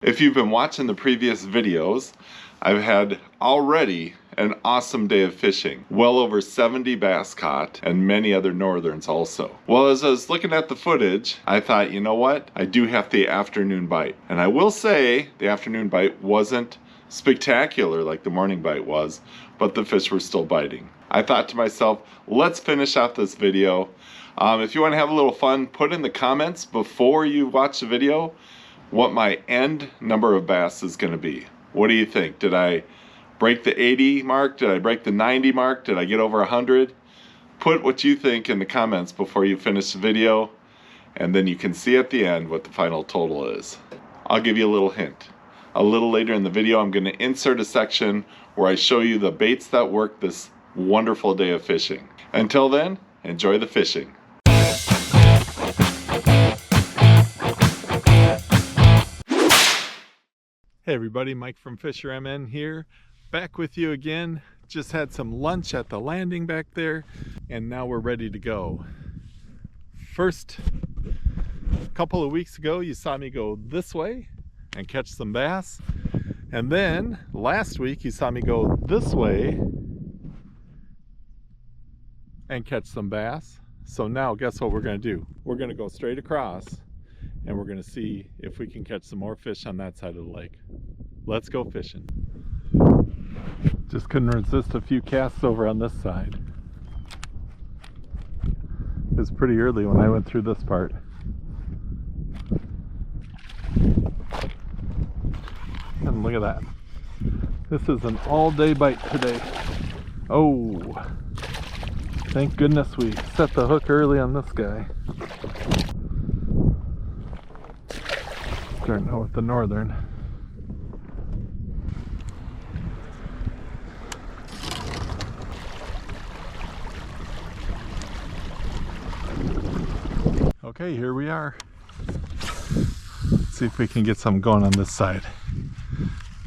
If you've been watching the previous videos, I've had already an awesome day of fishing. Well over 70 bass caught and many other northerns also. Well, as I was looking at the footage, I thought, you know what? I do have the afternoon bite. And I will say the afternoon bite wasn't spectacular like the morning bite was, but the fish were still biting. I thought to myself, let's finish off this video. If you want to have a little fun, put in the comments before you watch the video what my end number of bass is going to be. What do you think? Did I break the 80 mark? Did I break the 90 mark? Did I get over 100? Put what you think in the comments before you finish the video, and then you can see at the end what the final total is. I'll give you a little hint. A little later in the video, I'm going to insert a section where I show you the baits that work this wonderful day of fishing. Until then, enjoy the fishing. Hey everybody, Mike from FisherMN here, back with you again. Just had some lunch at the landing back there, and now we're ready to go. First, a couple of weeks ago, you saw me go this way and catch some bass. And then, last week, you saw me go this way and catch some bass. So now, guess what we're gonna do? We're gonna go straight across, and we're gonna see if we can catch some more fish on that side of the lake. Let's go fishing. Just couldn't resist a few casts over on this side. It was pretty early when I went through this part. And look at that. This is an all-day bite today. Oh, thank goodness we set the hook early on this guy. Starting out with the northern. Okay, here we are. Let's see if we can get something going on this side.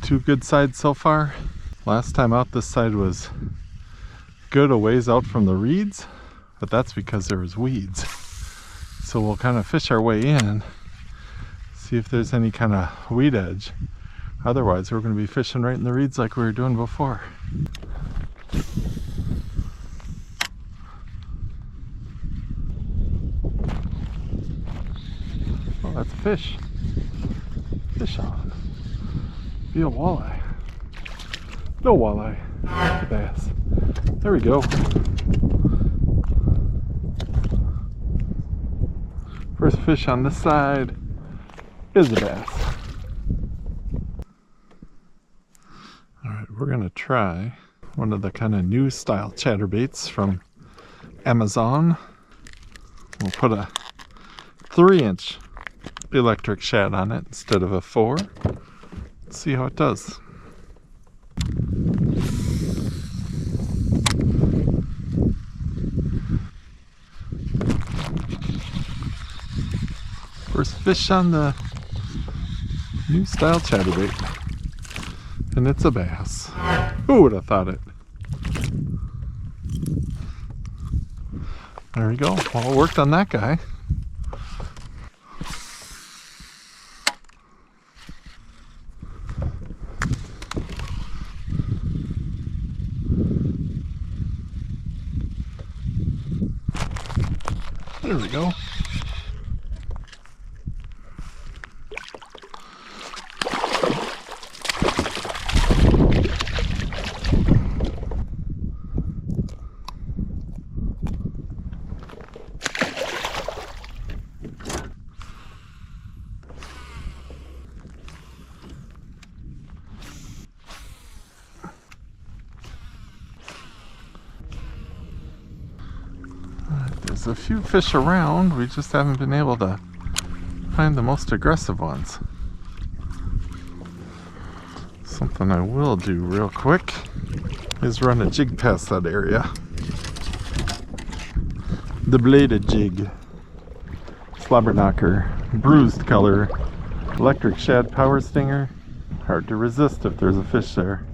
Two good sides so far. Last time out, this side was good a ways out from the reeds, but that's because there was weeds. So we'll kind of fish our way in, see if there's any kind of weed edge. Otherwise, we're going to be fishing right in the reeds like we were doing before. Oh, that's a fish. Fish on. Be a walleye. No walleye. It's a bass. There we go. First fish on this side is a bass. Alright, we're going to try one of the kind of new style chatterbaits from Amazon. We'll put a 3-inch electric shad on it instead of a 4. Let's see how it does. First fish on the new style chatterbait, and it's a bass. Who would have thought it? There we go. Well, it worked on that guy. There we go. There's a few fish around, we just haven't been able to find the most aggressive ones. Something I will do real quick is run a jig past that area. The bladed jig. Slobber knocker, bruised color, electric shad power stinger. Hard to resist if there's a fish there.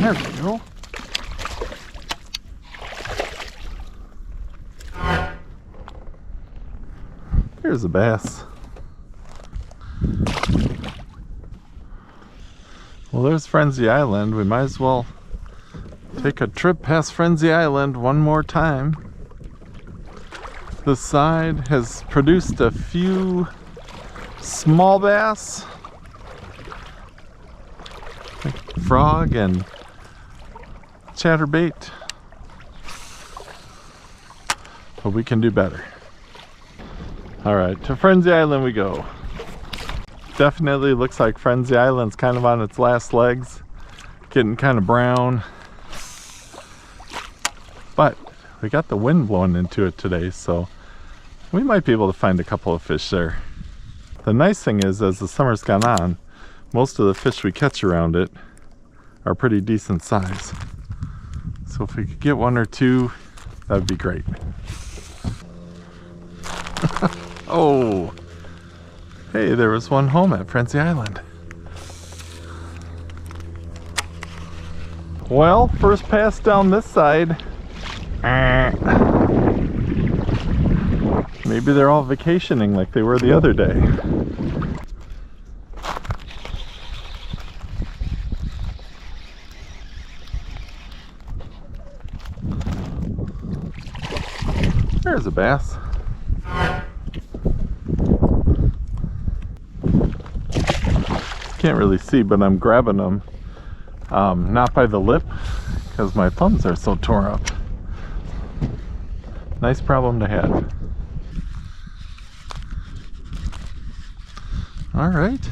There we go. Here's a bass. Well, there's Frenzy Island. We might as well take a trip past Frenzy Island one more time. The side has produced a few small bass, like frog and chatterbait, but we can do better. All right, to Frenzy Island we go. Definitely looks like Frenzy Island's kind of on its last legs, getting kind of brown, but we got the wind blowing into it today, so we might be able to find a couple of fish there. The nice thing is, as the summer's gone on, most of the fish we catch around it are pretty decent size. So if we could get one or two, that would be great. Oh, hey, there was one home at Frenzy Island. Well, first pass down this side. Maybe they're all vacationing like they were the other day. There's a bass. Can't really see, but I'm grabbing them not by the lip because my thumbs are so tore up. Nice problem to have. Alright.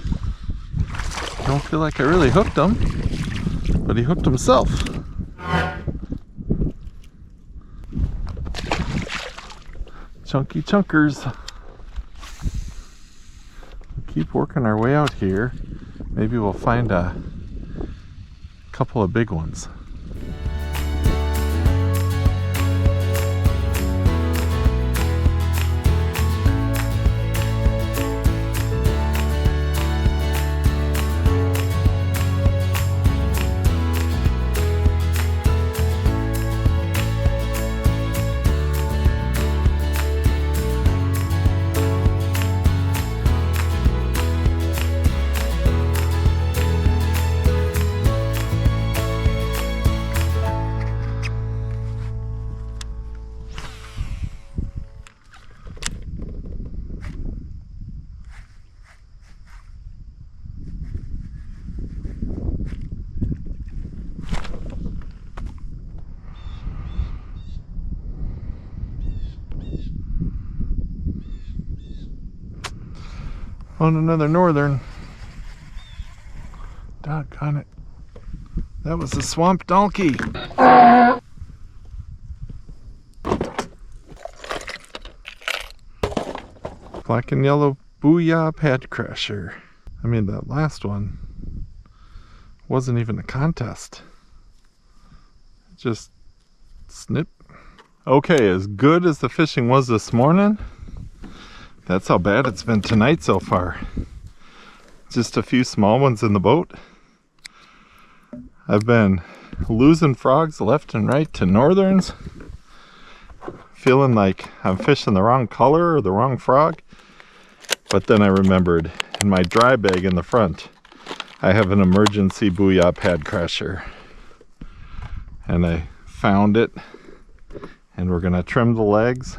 Don't feel like I really hooked him, but he hooked himself. Chunky chunkers. Keep working our way out here. Maybe we'll find a couple of big ones. On another northern. Doggone it. That was a swamp donkey. Black and yellow booyah pad crasher. I mean, that last one wasn't even a contest. Just snip. Okay, as good as the fishing was this morning, that's how bad it's been tonight so far. Just a few small ones in the boat. I've been losing frogs left and right to northerns. Feeling like I'm fishing the wrong color or the wrong frog. But then I remembered in my dry bag in the front, I have an emergency booyah pad crasher. And I found it. And we're gonna trim the legs.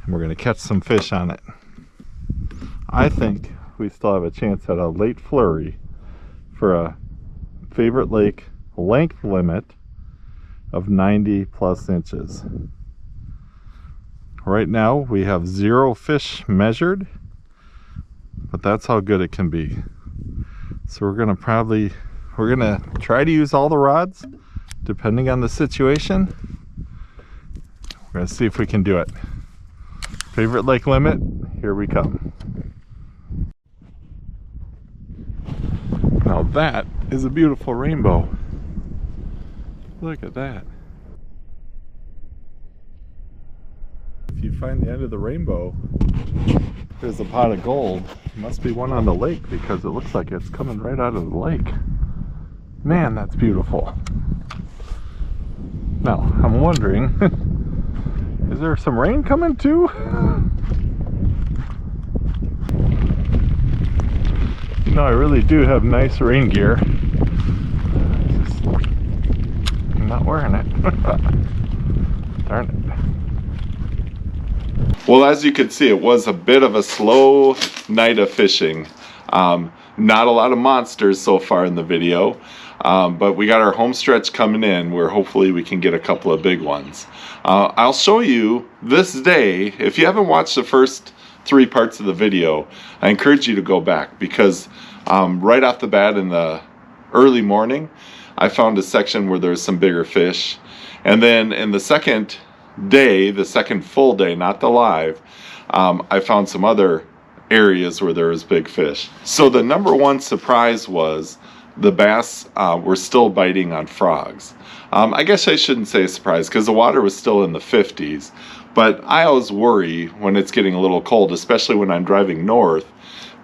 And we're going to catch some fish on it. I think we still have a chance at a late flurry for a favorite lake length limit of 90 plus inches. Right now we have 0 fish measured, but that's how good it can be. So we're going to try to use all the rods depending on the situation. We're going to see if we can do it. Favorite lake limit, here we come. Now that is a beautiful rainbow. Look at that. If you find the end of the rainbow, there's a pot of gold. Must be one on the lake because it looks like it's coming right out of the lake. Man, that's beautiful. Now, I'm wondering, is there some rain coming too? You know, I really do have nice rain gear. I'm not wearing it. Darn it. Well, as you can see, it was a bit of a slow night of fishing. Not a lot of monsters so far in the video, but we got our home stretch coming in where hopefully we can get a couple of big ones. I'll show you this day. If you haven't watched the first 3 parts of the video, I encourage you to go back, because right off the bat in the early morning, I found a section where there's some bigger fish. And then in the second day, the second full day, not the live, I found some other areas where there was big fish. So the number one surprise was the bass were still biting on frogs. I guess I shouldn't say a surprise, because the water was still in the 50s, but I always worry when it's getting a little cold, especially when I'm driving north,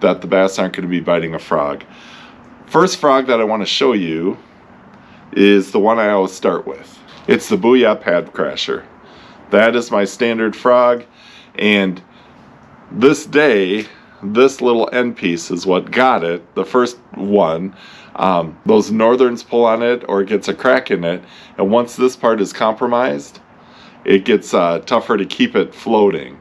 that the bass aren't going to be biting a frog. First frog that I want to show you is the one I always start with. It's the Booyah Pad Crasher. That is my standard frog, and this day, this little end piece is what got it, the first one. Those northerns pull on it or it gets a crack in it, and once this part is compromised, it gets tougher to keep it floating.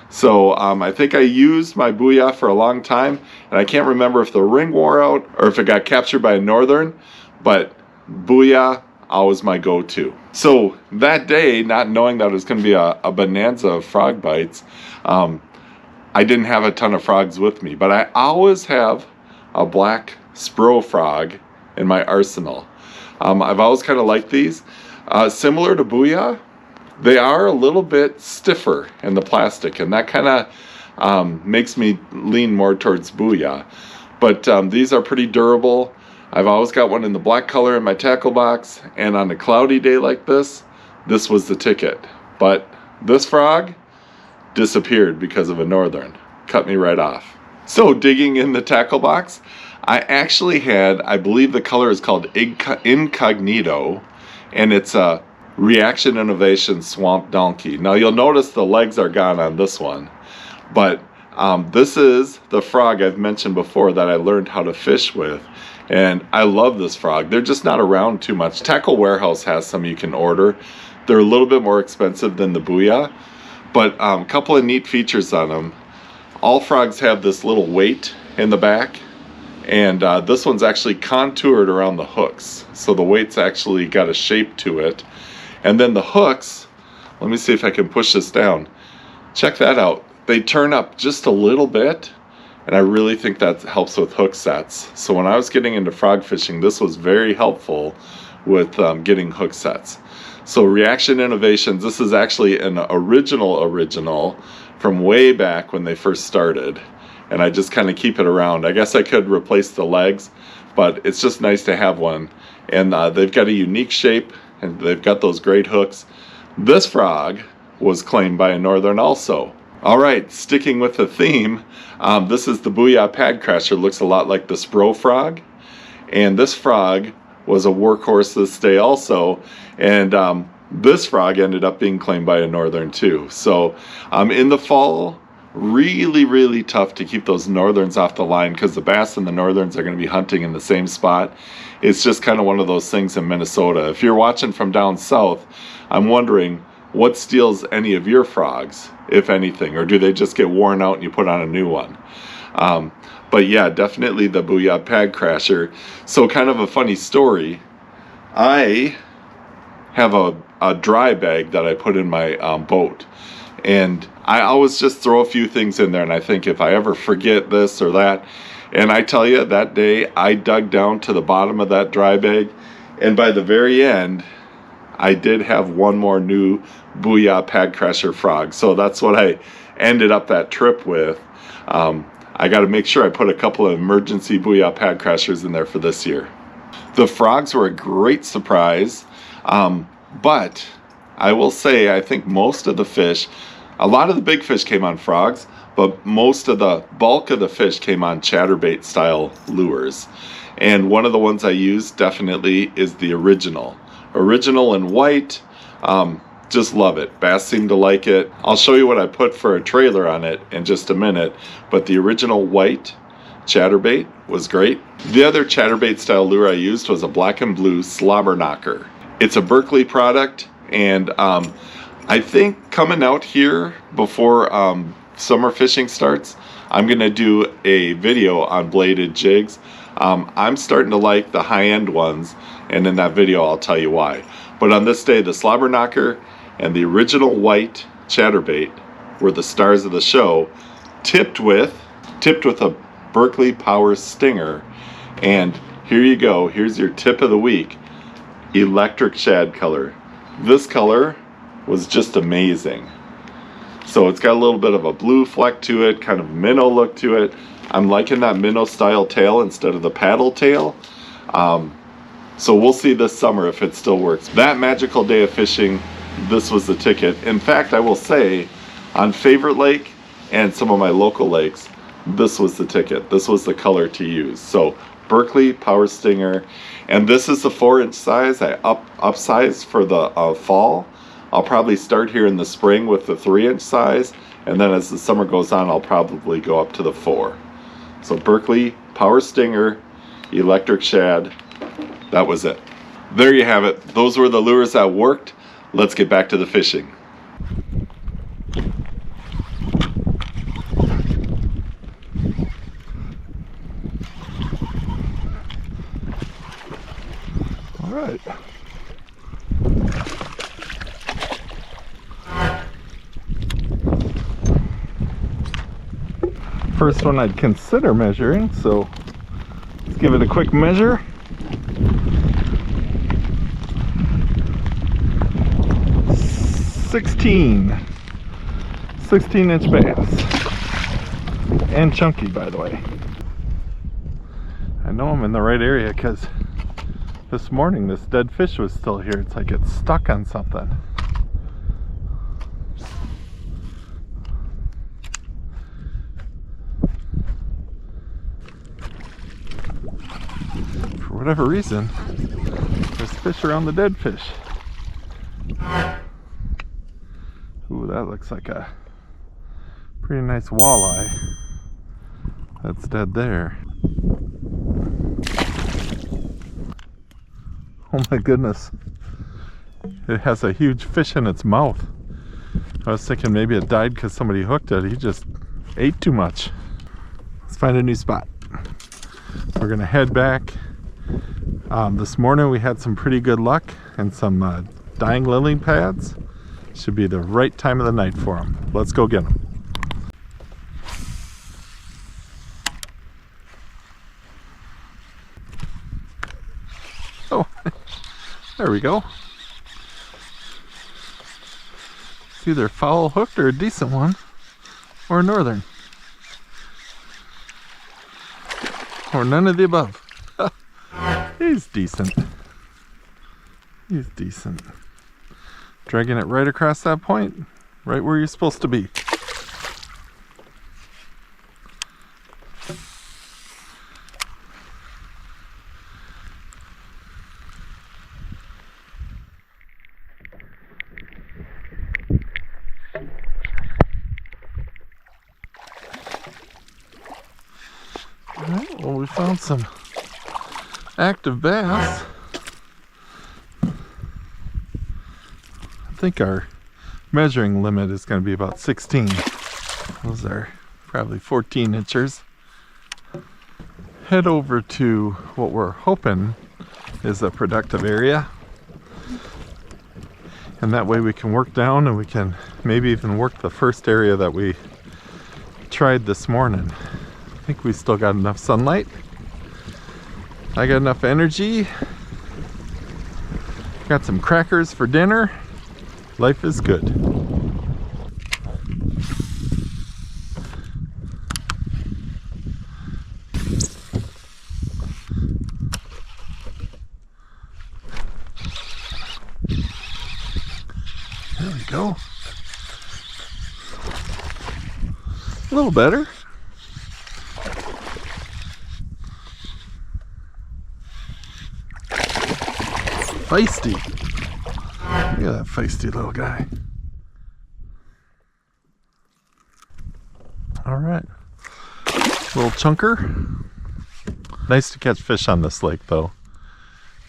So I think I used my Booyah for a long time, and I can't remember if the ring wore out or if it got captured by a northern, but Booyah, always my go-to. So that day, not knowing that it was going to be a bonanza of frog bites, I didn't have a ton of frogs with me, but I always have a black Spro frog in my arsenal. I've always kind of liked these. Similar to Booyah, they are a little bit stiffer in the plastic, and that kind of makes me lean more towards Booyah. But these are pretty durable. I've always got one in the black color in my tackle box, and on a cloudy day like this was the ticket. But this frog disappeared because of a northern. Cut me right off. So digging in the tackle box, I actually had, I believe the color is called Incognito, and it's a Reaction Innovation Swamp Donkey. Now you'll notice the legs are gone on this one, but this is the frog I've mentioned before that I learned how to fish with, and I love this frog. They're just not around too much. Tackle Warehouse has some you can order. They're a little bit more expensive than the Booyah, but a couple of neat features on them. All frogs have this little weight in the back, and this one's actually contoured around the hooks, so the weight's actually got a shape to it. And then the hooks, let me see if I can push this down. Check that out. They turn up just a little bit, and I really think that helps with hook sets. So when I was getting into frog fishing, this was very helpful with getting hook sets. So Reaction Innovations, this is actually an original from way back when they first started, and I just kind of keep it around. I guess I could replace the legs, but it's just nice to have one. And they've got a unique shape, and they've got those great hooks. This frog was claimed by a northern also. All right, sticking with the theme, this is the Booyah Pad Crasher. Looks a lot like the Spro frog, and this frog was a workhorse this day also, and this frog ended up being claimed by a northern too. So in the fall, really tough to keep those northerns off the line, because the bass and the northerns are going to be hunting in the same spot. It's just kind of one of those things in Minnesota. If you're watching from down south, I'm wondering what steals any of your frogs, if anything, or do they just get worn out and you put on a new one? But yeah, definitely the Booyah Pad Crasher. So kind of a funny story. I have a dry bag that I put in my boat, and I always just throw a few things in there, and I think if I ever forget this or that, and I tell you, that day I dug down to the bottom of that dry bag, and by the very end I did have one more new Booyah Pad Crasher frog. So that's what I ended up that trip with. I got to make sure I put a couple of emergency Booyah Pad Crashers in there for this year. The frogs were a great surprise, but I will say I think most of the fish, a lot of the big fish came on frogs, but most of the bulk of the fish came on chatterbait style lures. And one of the ones I used definitely is the original. original in white. Just love it. Bass seem to like it. I'll show you what I put for a trailer on it in just a minute, but the original white chatterbait was great. The other chatterbait style lure I used was a black and blue slobber knocker. It's a Berkley product, and I think coming out here before summer fishing starts, I'm gonna do a video on bladed jigs. I'm starting to like the high-end ones, and in that video I'll tell you why. But on this day, the slobber knocker and the original white chatterbait were the stars of the show, tipped with a Berkley Power Stinger. And here you go, here's your tip of the week, electric shad color. This color was just amazing. So it's got a little bit of a blue fleck to it, kind of minnow look to it. I'm liking that minnow style tail instead of the paddle tail. So we'll see this summer if it still works. That magical day of fishing, this was the ticket. In fact, I will say, on Favorite Lake and some of my local lakes, this was the ticket. This was the color to use. So Berkley Power Stinger, and this is the 4-inch size. I upsized for the fall. I'll probably start here in the spring with the 3-inch size, and then as the summer goes on, I'll probably go up to the 4. So Berkley Power Stinger, electric shad, that was it. There you have it. Those were the lures that worked. Let's get back to the fishing. All right. First one I'd consider measuring, so let's give it a quick measure. 16-inch bass, and chunky, by the way. I know I'm in the right area because this morning this dead fish was still here. It's like it's stuck on something. For whatever reason, there's fish around the dead fish. Ooh, that looks like a pretty nice walleye. That's dead there. Oh my goodness. It has a huge fish in its mouth. I was thinking maybe it died because somebody hooked it. He just ate too much. Let's find a new spot. We're gonna head back. This morning we had some pretty good luck and some dying lily pads. Should be the right time of the night for them. Let's go get them. Oh, there we go. It's either foul hooked or a decent one, or a northern, or none of the above. He's decent. He's decent. Dragging it right across that point, right where you're supposed to be. Alright, well, we found some active bass. I think our measuring limit is going to be about 16. Those are probably 14 inchers. Head over to what we're hoping is a productive area, and that way we can work down and we can maybe even work the first area that we tried this morning. I think we still got enough sunlight. I got enough energy. Got some crackers for dinner. Life is good. There we go. A little better. Feisty. Look at that feisty little guy. All right, little chunker. Nice to catch fish on this lake though.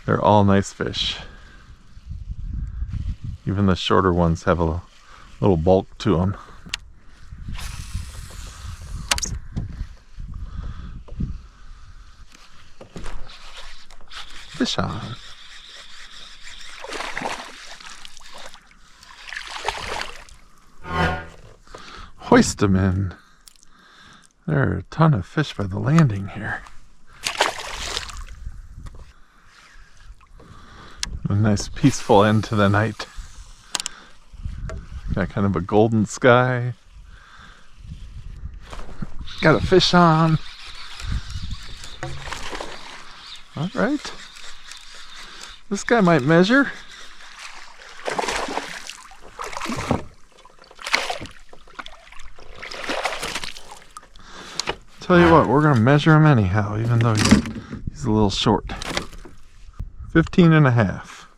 They're all nice fish. Even the shorter ones have a little bulk to them. Fish on. Hoist them in. There are a ton of fish by the landing here. A nice peaceful end to the night. Got kind of a golden sky. Got a fish on. All right. This guy might measure. Tell you what, we're gonna measure him anyhow, even though he's a little short. 15 and a half.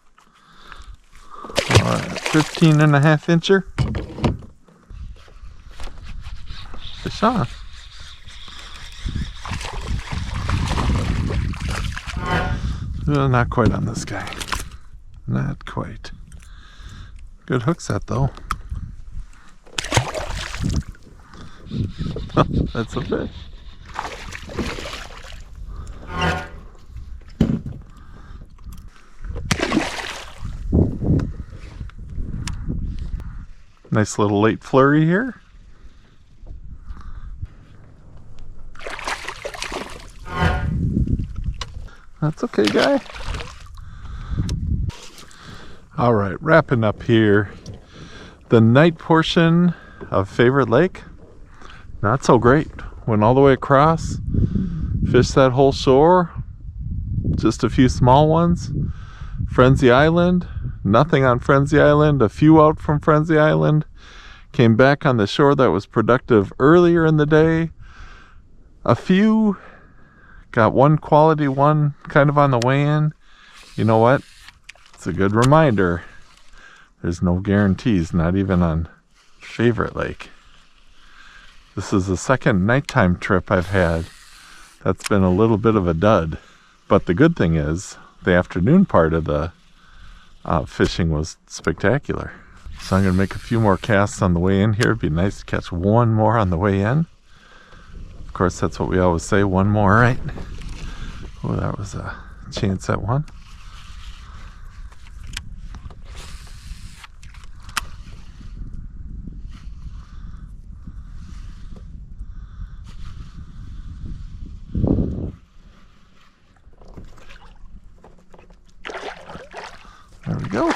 All right, 15 and a half incher. Fish on. Not quite on this guy. Not quite. Good hook set though. That's a fish. Nice little late flurry here. That's okay, guy. All right, wrapping up here. The night portion of Favorite Lake, not so great. Went all the way across, fished that whole shore, just a few small ones. Frenzy Island, nothing on Frenzy Island, a few out from Frenzy Island. Came back on the shore that was productive earlier in the day. A few, got one quality one kind of on the way in. You know what? It's a good reminder. There's no guarantees, not even on Favorite Lake. This is the second nighttime trip I've had that's been a little bit of a dud. But the good thing is, the afternoon part of the fishing was spectacular. So I'm going to make a few more casts on the way in here. It'd be nice to catch one more on the way in. Of course, that's what we always say, one more, right? Oh, that was a chance at one. There we go.